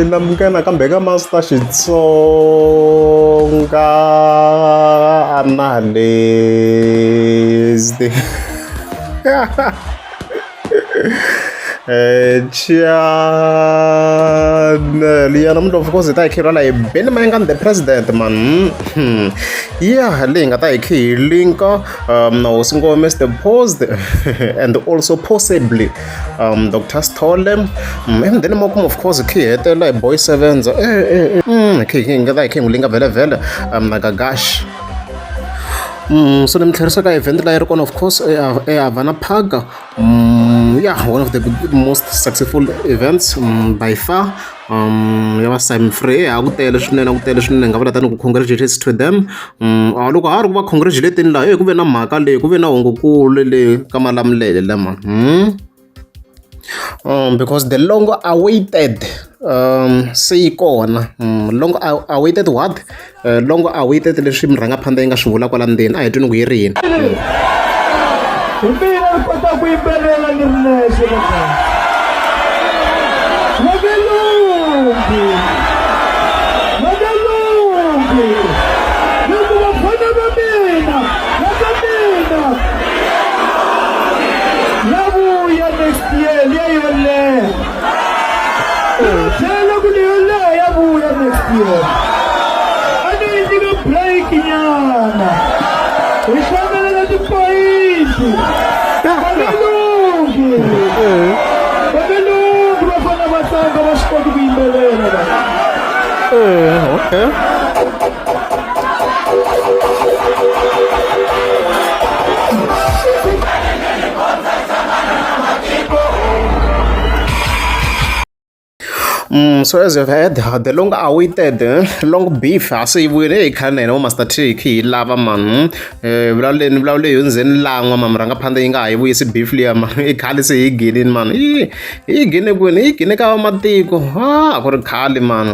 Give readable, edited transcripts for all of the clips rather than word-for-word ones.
Lamukela kambe ka Master Xitsonga analyst. Channel ya namuntlha of course hi ta hi kha hi rhwala hi Benny Mayengani the president man. Yeah, leyi nga ta hi kha hi linka na hosi ngome Mr Post and also possibly Dr Stole, and then makumu of course hi hetela hi Boy Sevenza hi nga ta hi kha hi n'wi linka vhele na Gagash. So ni mi tlherisa ka event laha yi ri kona of course eHavana Park. Yeah, one of the most successful events by far. Ya va Simon Frey a ku tele swinene nga vula tani ku congratulations to them. Loko ha ri ku va congratulating laha ku ve na mhaka leyi ku ve na hungukulu leyi ka Malamulele lama. Because the long awaited se yi kona long awaited what long awaited leswi murhangaphandle yi nga swi vula kwala ndzeni a hi twini ku yi ri yini. Hi mina ni kota ku yimbelela ni ri nexe Magalungu loko vafana va mina ya vuya next year liya yo leha tlhela ku leyo leha ya vuya next year a ni nyika break nyana hi hlamelela tipoyinti Magalungu vafana va tlanga va swi koti ku yimbelela Okay. So as you've heard, the long awaited long beef asi vuyile hi khale na hina Master T hi lava man. Vulavula leyi ndzeni lan'wa murhangaphandle yi nga ha yi vuyisi beef liya man. I khale se hi ginini man. Hi gine kwini hi gine ka vamatiko ku ri khale man.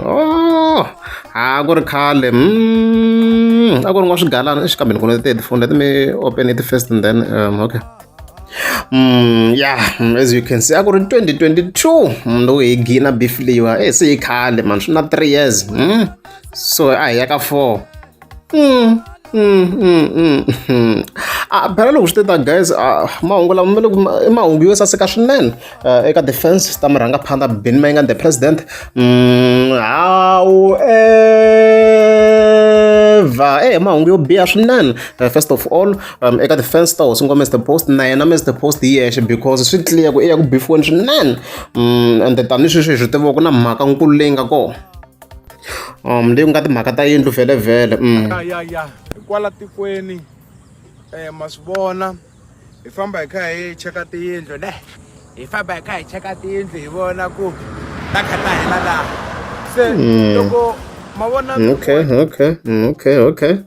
Ku ri khale a ku ri n'wa swigalana exikambe ni ku ti headphone let me open it first and then okay. Yeah, as you can see, I got 2022. No way, Gina beef liver. Say Kale, man, not 3 years. So I got 4. Pero loko swi ta guys mahungu lama mahungu yo saseka swinene eka defense ta murhangaphandle Benny Mayengani the president. Mahungu yo biha swinene. First of all eka defense ta hosi ngoma Mr Post na yena Mr Post hi yexe because swi clear ku i ya ku beefiweni swinene and tani sweswi hi swi tiva ku na mhaka nkulu leyi nga kona leyi ku nga timhaka ta yindlu vhele ya kwala tikweni ma swi vona hi famba hi kha hi cheka tiyindlu hi famba hi kha hi cheka tiyindlu hi vona ku ta kha ta hela laha se loko ma vona okay.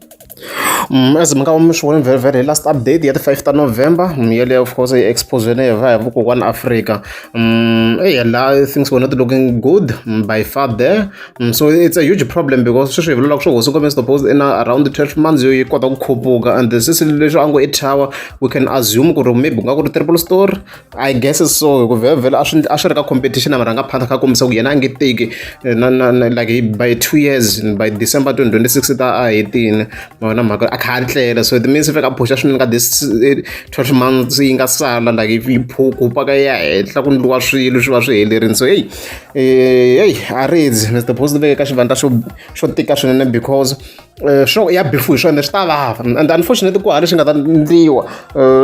As mi nga mi swi voni very last update ya the 5th of November yele of course hi expose ne hi vukokwana Africa la things were not looking good by far there. So it's a huge problem because sweswi hi vulavula ku swo hosi ngome Mr Post in around the 12 months yo yi kota ku khupuka and this is leswi a ngo i tower we can assume ku ri maybe ku nga ku ri triple story I guess so ku vhele a swi ri ka competition na marhangaphandle kha kombisa ku yena a nge teki like by 2 years by December 2026 ta a hetini na mhaka a kha tlela so it means if I phusha swinene ka this 12 months yi nga sala like if yi phukupa ka ya henhla ku ndliwa swilo swi va swi helerini so a ridzi Mr Post veke ka xivandla xo tika swinene because swo ya befu hi swona swi ta vava and unfortunately ku hali xi nga ta ndliwa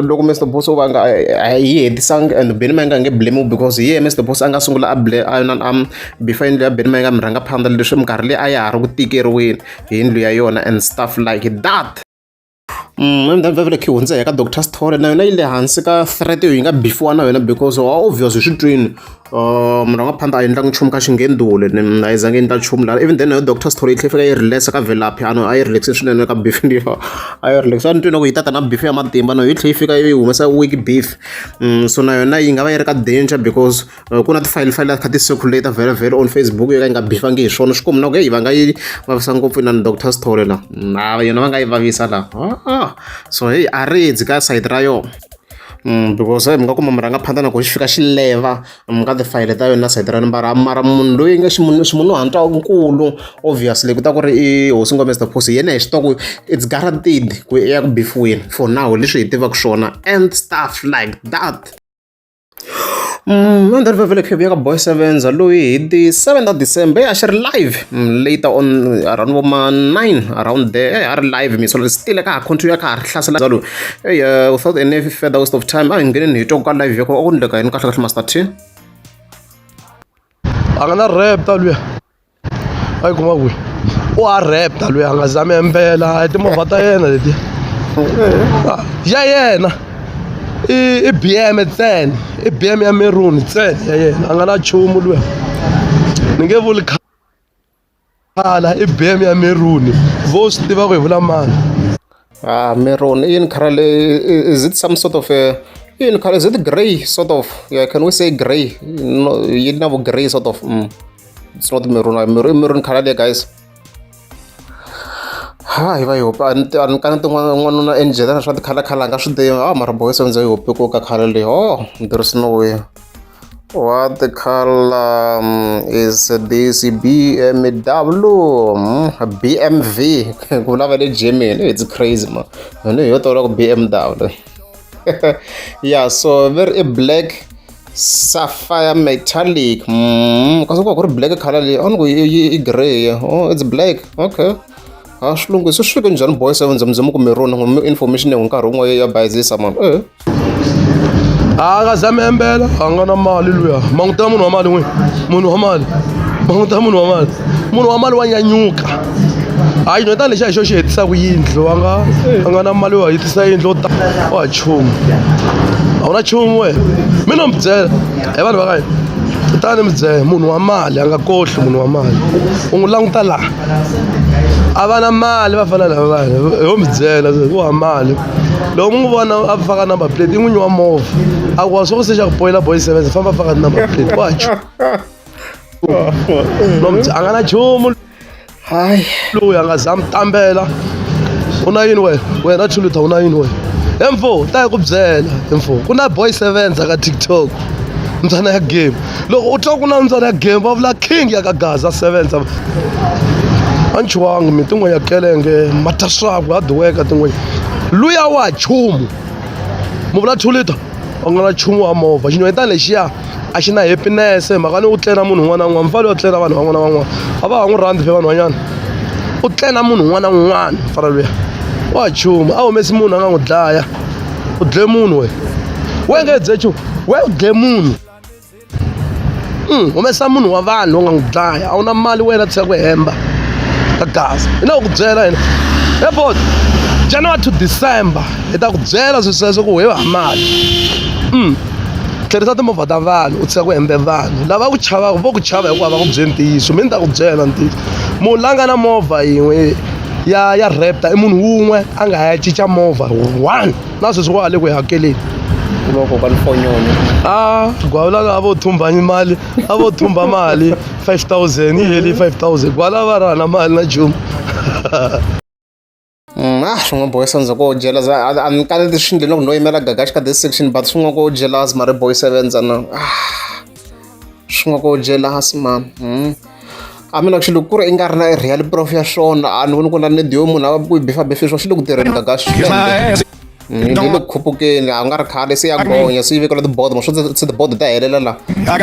loko Mr Post va nga yi hetisanga and Benny Mayengani nge blame because hi Mr Post a nga sungula before yindlu ya Benny Mayengani murhangaphandle leswi minkarhi leyi a ya ha ri ku tikeriweni hi yindlu ya yona and stuff like that. Vhele khi hundza ka Dr Stole na yona yi le hansi ka threat yo yi nga beefiwa na yona because obvious hi swi twini murhangaphandle a endlanga nchumu ka xingendule a yi zange endla nchumu laha even then Dr Stole yi tlhe fika yi relax ka Velaphi a yi relaxe swinene ka beef liya a yi relax a ni twini ku yi tata na beef ya matimba no yi tlhe yi fika yi humesa weak beef so na yona yi nga va yi ri ka danger because ku na tifile kha ti circulate vhele on Facebook yo ka yi nga beefangi hi swona swi komi na ku yi va nga yi vavisa ngopfu na Dr Stole laha yona va nga yi vavisa laha so a ridzi ka side ra yona because mi nga kuma mi rhanga phanda na ku xi fika xi leva ka tifayile ta yona na sayiti ra nimbara mara munhu loyi nga ximunhu hantwankulu obviously ku ta ku ri i hosi ngome Mr Phosi yena hi xitoko it's guaranteed ku i ya ku bifiweni for now leswi hi tivaka swona and stuff like that. And then vele khephi ya ka Boy Sevenza loyi hi ti 7 December a xi ri live later on around ma 9 around there a ri live mi so still ka ha continue ka ha ri hlasela zalo without any further waste of time a hi ngeneni hi twa ka live yako a ku ndleka yini kahle kahle Master T a nga na rap ta luya a yi kuma kwihi u a rap ta luya a nga zami embela a timovha ta yena leti ya yena i BM ntsena i BM ya maroon ntsena ya yena a nga na nchumu luya ni nge vuli khala i BM ya maroon vo swi tiva ku hi vula mani maroon in color is it some sort of in color is it gray sort of yeah can we say gray no you know gray sort of it's not maroon color there guys. Hi va yo pa an kan n'wanuna enjela na swa tikhala nga swi tiva mara Boy Sevenza yi hope ko ka khala leyi oh there is no way what the color is this BMW BMV ku lava le Germany it's crazy man no yo tola ku BMW yeah so very black sapphire metallic kasi ku ri black color leyi on ku i gray oh it's black okay xilungu swi fike njhani Boy Sevenza muzima ku mirona information ya nkarhi wun'we ya bayizisa mani a nga zami embela a nga na mali luya manguta munhu wa mali n'wi munhu wa mali manguta munhu wa mali wa nyanyuka hayi no tani lexi a hi xo xi hetisaka yindlu a nga na mali wa hetisa yindlu wa chumu a wu na chumu we mina mi byela hi vanhu va ka hina kutani mi byela munhu wa mali a nga kohli munhu wa mali u n'wi languta laha a va na mali va fana lava vanhu ho mi byela ku wa mali loko mi n'wi vona a faka number plate i n'winyi wa movha a ku wa swi ku se xa ku boyela Boy Sevenza famba faka number plate wa a nga na chumu hayi loyi a nga za mi tambela u na yini wena Chuluta u na yini we hemfo ta yi ku byela hemfo ku na Boy Sevenza ka TikTok mbyana ya game loko u twa ku na mbyana ya game va vula king ya ka Gaza Sevenza anchuwangi mi tin'we ya kelenge mataswaku a diweka tin'we luya wa chumu mu vula Chuluta a nga na chumu wa movha xin'wetana lexiya a xi na happiness mhaka ni u tlela munhu un'wana na un'wana mfalo yo tlela vanhu van'wana na van'wana a va ha n'wi rhandzi fe vanhu vanyana u tlela munhu un'wana na un'wana fana luya wa chumu a humesi munhu a nga n'wi dlaya u dle munhu we nge dze chumu we u dle munhu humesa munhu wa vanhu u nga n'wi dlaya a wu na mali wena tshika ku hemba ka Gaza hi na ku byela yena airport January to December hi ta ku byela sweswo ku wehe mali tlherisa timovha ta vanhu u tshika ku hembe vanhu lava ku chavaka vo ku chava hikuva va ku byeli ntiyiso mi ni ta ku byela ntiyiso munhu la nga na movha yin'we ya rapta i munhu wun'we a nga ya cinca movha one na sweswi wa le ku hi hakeleni loko ka mfonyoni gwavula a vo thumba mali 5,000 yi heli 5,000 gwala va raha na mali na chumu swin'wana Boy Sevenza ko jealous a ni kaneti swi endleni loko no yimela Gagashi ka this section but swin'wana ko jealous mara Boy Sevenza na swin'wana ko jealous man a mina xilo ku ri i nga ri na real prof ya swona a ni voni ku na ni dio munhu a ku bifa swa xi le ku tirheni Gagashi ni le khupukeni a nga ri khale se ya gonya se yi vekela tibodo ma swo se tibodo ta helela la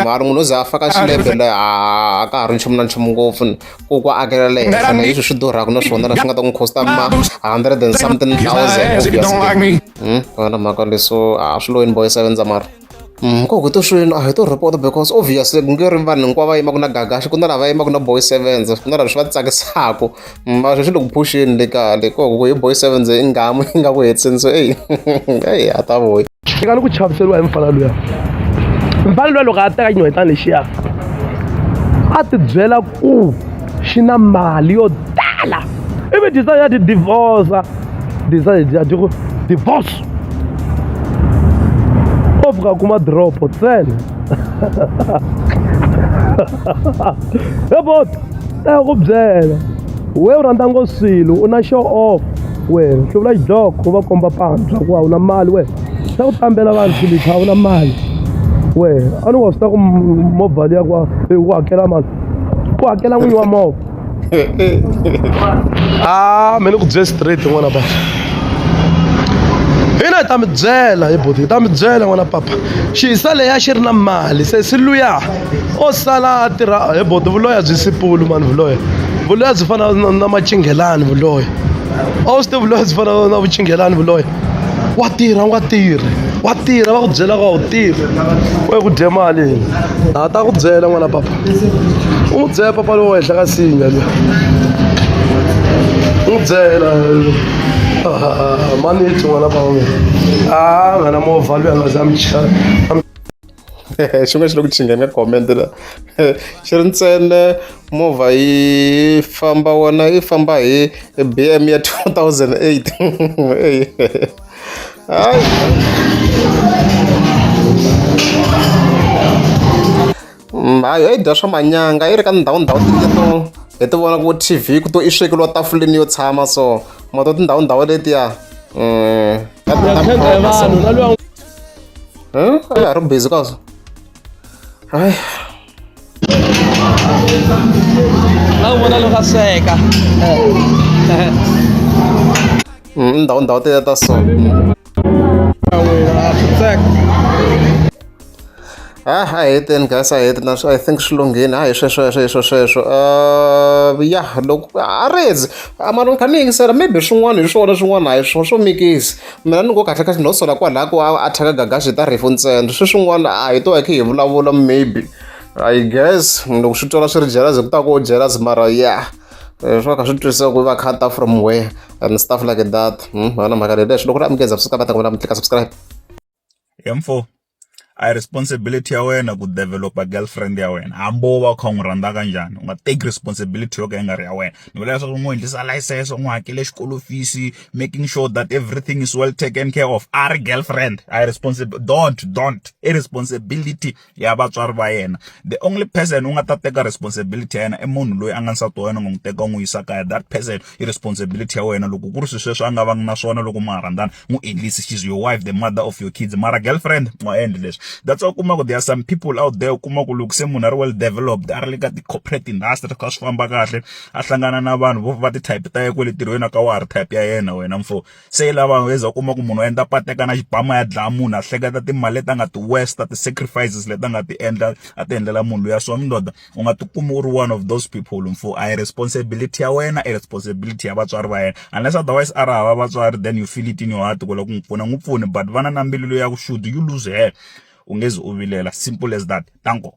mara munhu o za a faka xilembe le a ka ha ri nchumu na nchumu ngopfu ku akela le henhla na leswi swi durhaka na swona na swi nga ta n'wi costa ma 100 and something thousand obviously vana mhaka leswo a swi loyini Boy Sevenza mara ko ku to swini a hi to report because obviously ku nge ri vanhu hinkwavo va yimaku na Gagashi ku na lava yimaku na Boy Sevenza ku na lava swi va tsakisaku ma swi le ku pusheni le kale ku hi Boy Sevenza i ngamu yi nga ku hetiseni so eyi a ta voyi eka ni ku chaviseriwa hi mfana luya mfana luya loko a teka xin'wetana lexiya a ti byela ku xi na mali yo tala ivi decide ya ti divorce divorce ka kuma drop ntsena yabot ta ku byela we u rhandza ngo swilo u na show off wena swi vula xidloko u va komba pantsa ku a wu na mali we Sa ku tambela vanhu Philip a wu na mali. We, a ni wa swi ta ku movha liya ku hakela mali. Ku hakela n'winyi wa movha. Me ni ku byela straight n'wana papa. Hina hi ta mi byela hi buti, hi ta mi byela n'wana papa. Xisa leya xi ri na mali, se si luya o sala a tirha hi buti vuloya byi sipulu mani vuloya. Vuloya byi fana na macinghelani vuloya. A wu swi tivi vuloya byi fana na vucinghelani vuloya. Wa tirha u nga tirhi, wa tirha va ku byela ka u tirha. We ku dye mali. A ta ku byela n'wana papa. U n'wi byela papa lowu henhla ka singa luya. U n'wi byela mani hi n'wana papa mina. Nga na movha luya nga za mi xin'wana xi le ku chingeni ka comment la xi ri ntsena movha yi famba wona yi famba hi BM ya 2008 hayi hayi yi dya swa manyanga yi ri ka ndhawu leto hi ti vona ku TV ku to i swekeliwa tafuleni yo tshama so mato tindhawu letiya a ri busy kaso hayi a vona loko a sweka ndhawu tetiya ta so heteni guys a heti na I think swi lunghini hayi sweswo ya loko a rezi mani ni kha ni yingisela maybe swin'wana hi swin'wana hayi swo mikisi mina ni ngo kahle no sola kwalaha ku a thyaka gagaxi ta rifu ntsena swin'wana a hi to hi khe hi vulavula maybe I guess loko swi twala swi ri jealous ku ta ku jealous mara ya swo ka swi twisisa ku va khata from where and stuff like that vana mhaka leyi leswi loko ri amukeza suka va ta ku klika subscribe M4 a responsibility ya wena ku developa girlfriend ya wena hambo va kha n'wi rhandza kanjhani u nga take responsibility yo ka yi nga ri ya wena ni vula leswaku n'wi endlisa license u n'wi hakele xikolo fees making sure that everything is well taken care of a ri girlfriend a responsible don't i responsibility ya vatswari va yena the only person u nga ta teka responsibility ya yena i munhu loyi a nga nsati wa yena u nga n'wi teka u n'wi yisa kaya that person i responsibility ya wena loko ku ri swi sweswo a nga vangi na swona loko ma rhandzana n'wi endlisi she's your wife the mother of your kids mara girlfriend n'wi endli leswi that's why kuma ku there are some people out there kuma ku loko se munhu a ri well developed a ri le ka ti-corporate industry ka swi famba kahle a hlangana na vanhu vo va ti-type ta ye kwele tirhweni ka wa ri type ya yena wena mfo se lava weza kuma ku munhu a endla pateka na xibama ya dlaya munhu a hleketa timali leti a nga ti-west ti-sacrifices leti a nga ti endla a ti endlela munhu loyi so ndoda u nga ti kumi u ri one of those people mfo a hi responsibility ya wena i responsibility ya vatswari va yena unless otherwise a ri hava vatswari then you feel it in your heart ku loko n'wi pfuni but vana na mbilu ya ku shoot you lose her ungezi u vilela simple as that tanko